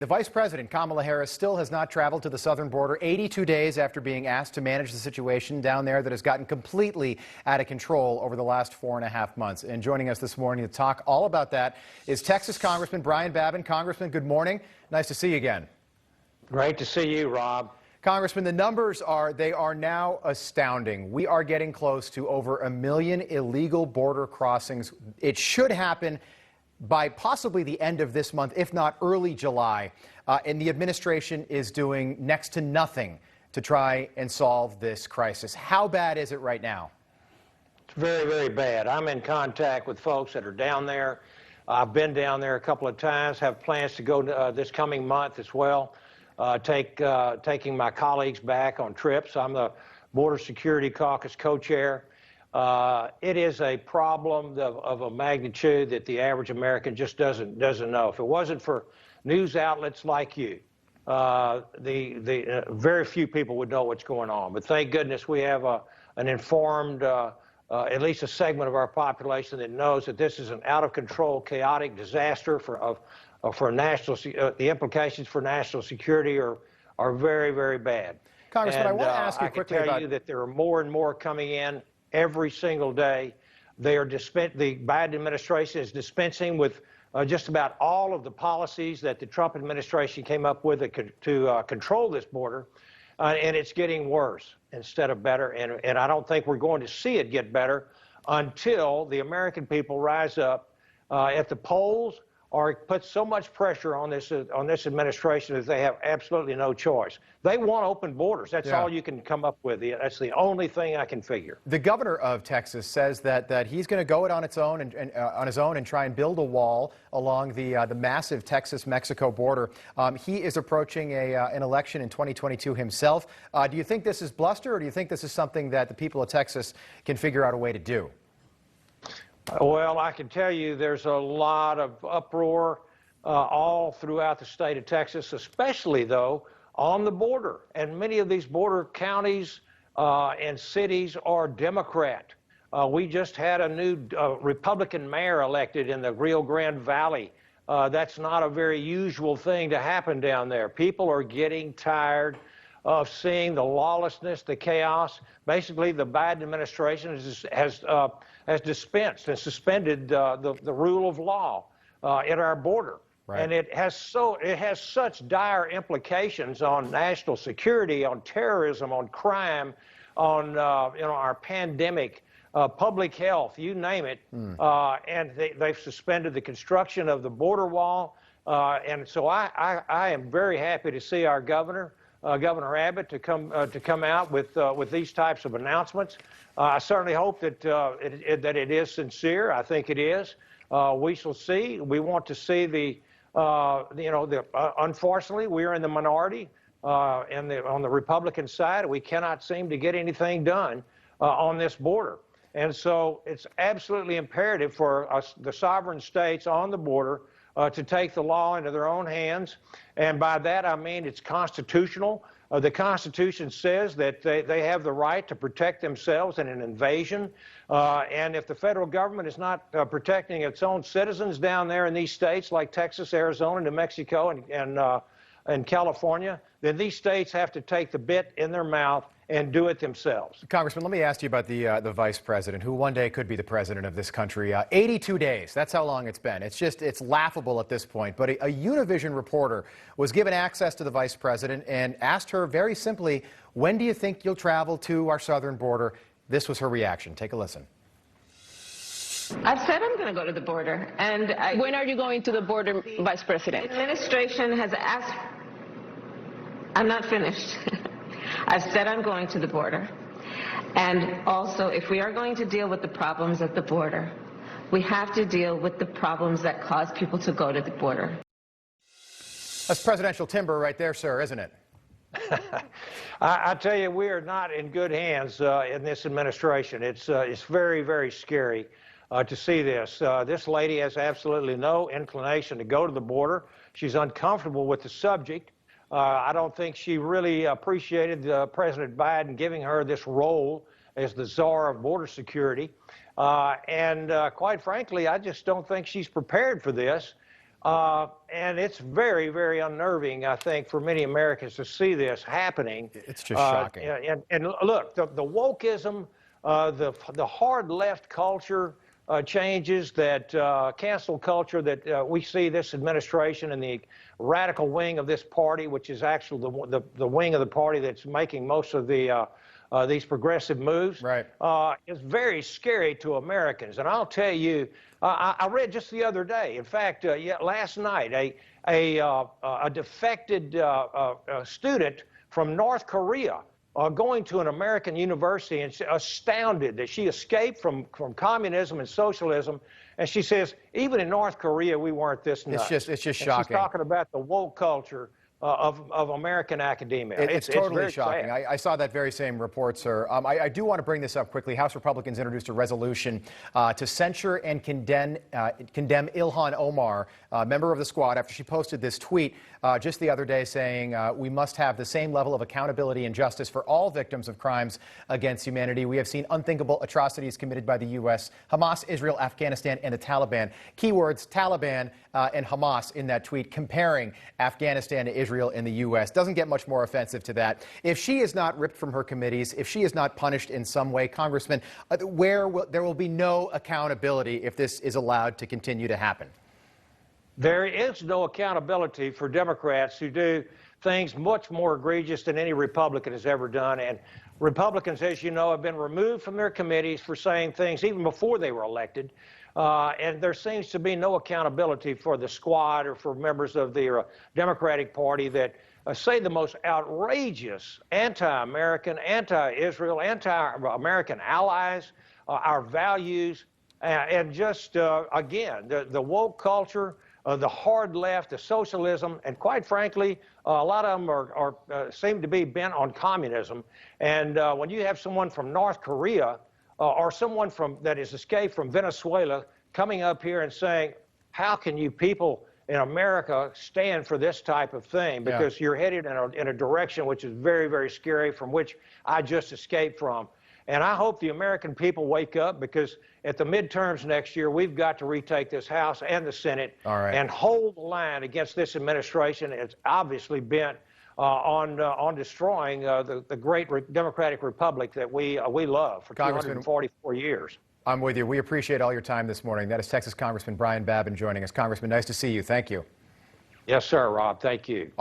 The Vice President, Kamala Harris, still has not traveled to the southern border 82 days after being asked to manage the situation down there that has gotten completely out of control over the last 4.5 months. And joining us this morning to talk all about that is Texas Congressman Brian Babin. Congressman, good morning. Nice to see you again. Great to see you, Rob. Congressman, the numbers are now astounding. We are getting close to over 1 million illegal border crossings. It should happen by possibly the end of this month, if not early July. And the administration is doing next to nothing to try and solve this crisis. How bad is it right now? It's very, very bad. I'm in contact with folks that are down there. I've been down there a couple of times, have plans to go this coming month as well, taking my colleagues back on trips. I'm the Border Security Caucus co-chair. It is a problem of a magnitude that the average American just doesn't know. If it wasn't for news outlets like you, very few people would know what's going on. But thank goodness we have an informed, at least a segment of our population that knows that this is an out-of-control, chaotic disaster for national. The implications for national security are very, very bad. Congressman, I want to ask you quickly about. I can tell you that there are more and more coming in every single day. The Biden administration is dispensing with just about all of the policies that the Trump administration came up with to control this border, and it's getting worse instead of better. And I don't think we're going to see it get better until the American people rise up at the polls or put so much pressure on this administration that they have absolutely no choice. They want open borders. That's all you can come up with. That's the only thing I can figure. The governor of Texas says that he's going to go it on its own on his own and try and build a wall along the massive Texas-Mexico border. He is approaching an election in 2022 himself. Do you think this is bluster, or do you think this is something that the people of Texas can figure out a way to do? Well, I can tell you there's a lot of uproar all throughout the state of Texas, especially, though, on the border. And many of these border counties and cities are Democrat. We just had a new Republican mayor elected in the Rio Grande Valley. That's not a very usual thing to happen down there. People are getting tired of seeing the lawlessness, the chaos. Basically, the Biden administration has dispensed and suspended the rule of law at our border. Right. And it has such dire implications on national security, on terrorism, on crime, on our pandemic, public health, you name it. And they've suspended the construction of the border wall. And so I am very happy to see our governor, Governor Abbott, to come out with these types of announcements. I certainly hope that it is sincere. I think it is. We shall see. We want to see unfortunately, we are in the minority on the Republican side. We cannot seem to get anything done on this border. And so it's absolutely imperative for us, the sovereign states on the border, to take the law into their own hands. And by that, I mean it's constitutional. The Constitution says that they have the right to protect themselves in an invasion. And if the federal government is not protecting its own citizens down there in these states like Texas, Arizona, New Mexico, and California, then these states have to take the bit in their mouth and do it themselves. Congressman, let me ask you about the vice president, who one day could be the president of this country. 82 days, that's how long it's been. It's laughable at this point. But a Univision reporter was given access to the vice president and asked her very simply, when do you think you'll travel to our southern border? This was her reaction. Take a listen. I've said I'm going to go to the border. And when are you going to the border, Vice President? The administration has asked. I'm not finished. I've said I'm going to the border. And also, if we are going to deal with the problems at the border, we have to deal with the problems that cause people to go to the border. That's presidential timber right there, sir, isn't it? I tell you, we are not in good hands in this administration. It's very, very scary to see this. This lady has absolutely no inclination to go to the border. She's uncomfortable with the subject. I don't think she really appreciated President Biden giving her this role as the czar of border security. And quite frankly, I just don't think she's prepared for this. And it's very, very unnerving, I think, for many Americans to see this happening. It's just shocking. And look, the wokeism, the hard left culture changes, that cancel culture that we see this administration and the radical wing of this party, which is actually the wing of the party that's making most of these progressive moves, right, is very scary to Americans. And I'll tell you, I read just the other day, in fact, last night, a defected student from North Korea going to an American university, and astounded that she escaped from communism and socialism. And she says, even in North Korea, we weren't this nuts. It's just shocking. She's talking about the woke culture of American academia. It's totally very shocking. sad. I saw that very same report, sir. I do want to bring this up quickly. House Republicans introduced a resolution to censure and condemn Ilhan Omar, member of the squad, after she posted this tweet just the other day saying, we must have the same level of accountability and justice for all victims of crimes against humanity. We have seen unthinkable atrocities committed by the U.S., Hamas, Israel, Afghanistan, and the Taliban. Keywords, Taliban and Hamas in that tweet, comparing Afghanistan to Israel and the U.S. Doesn't get much more offensive to that. If she is not ripped from her committees, if she is not punished in some way, Congressman, there will be no accountability if this is allowed to continue to happen. There is no accountability for Democrats who do things much more egregious than any Republican has ever done. And Republicans, as you know, have been removed from their committees for saying things even before they were elected. And there seems to be no accountability for the squad or for members of the Democratic Party that say the most outrageous anti-American, anti-Israel, anti-American allies, our values, and just, again, the woke culture, the hard left, the socialism, and quite frankly, a lot of them seem to be bent on communism. And when you have someone from North Korea or someone that has escaped from Venezuela coming up here and saying, how can you people in America stand for this type of thing? Because you're headed in a direction which is very, very scary, from which I just escaped from. And I hope the American people wake up, because at the midterms next year, we've got to retake this House and the Senate and hold the line against this administration. It's obviously bent on destroying the great democratic republic that we love for 244 years. I'm with you. We appreciate all your time this morning. That is Texas Congressman Brian Babin joining us. Congressman, nice to see you. Thank you. Yes, sir, Rob. Thank you.